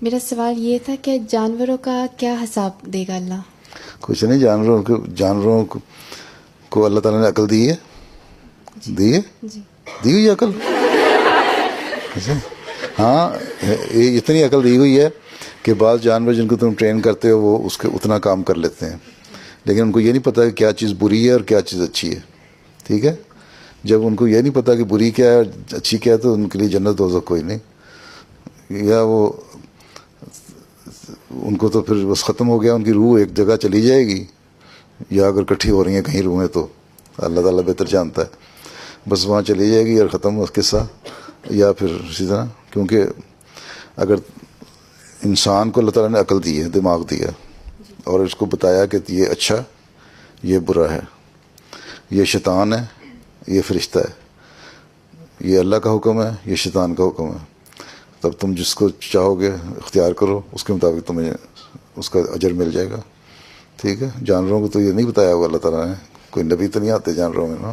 میرا سوال یہ تھا کہ جانوروں کا کیا حساب دے گا اللہ؟ کچھ نہیں، جانوروں کو اللہ تعالیٰ نے عقل دی ہے. دی ہے، جی دی ہوئی عقل. اچھا ہاں، اتنی عقل دی ہوئی ہے کہ بعض جانور جن کو تم ٹرین کرتے ہو وہ اس کے اتنا کام کر لیتے ہیں، لیکن ان کو یہ نہیں پتہ کہ کیا چیز بری ہے اور کیا چیز اچھی ہے. ٹھیک ہے، جب ان کو یہ نہیں پتہ کہ بری کیا ہے اور اچھی کیا ہے تو ان کے لیے جنت دوزخ کوئی نہیں. یا وہ ان کو تو پھر بس ختم ہو گیا، ان کی روح ایک جگہ چلی جائے گی، یا اگر کٹھی ہو رہی ہیں کہیں روحیں تو اللہ تعالیٰ بہتر جانتا ہے، بس وہاں چلی جائے گی اور ختم ہو قصہ. یا پھر اسی طرح، کیونکہ اگر انسان کو اللہ تعالیٰ نے عقل دی ہے، دماغ دیا اور اس کو بتایا کہ یہ اچھا یہ برا ہے، یہ شیطان ہے یہ فرشتہ ہے، یہ اللہ کا حکم ہے یہ شیطان کا حکم ہے، تب تم جس کو چاہو گے اختیار کرو، اس کے مطابق تمہیں اس کا اجر مل جائے گا. ٹھیک ہے، جانوروں کو تو یہ نہیں بتایا ہوا اللہ تعالیٰ نے، کوئی نبی تو نہیں آتے جانوروں میں نا.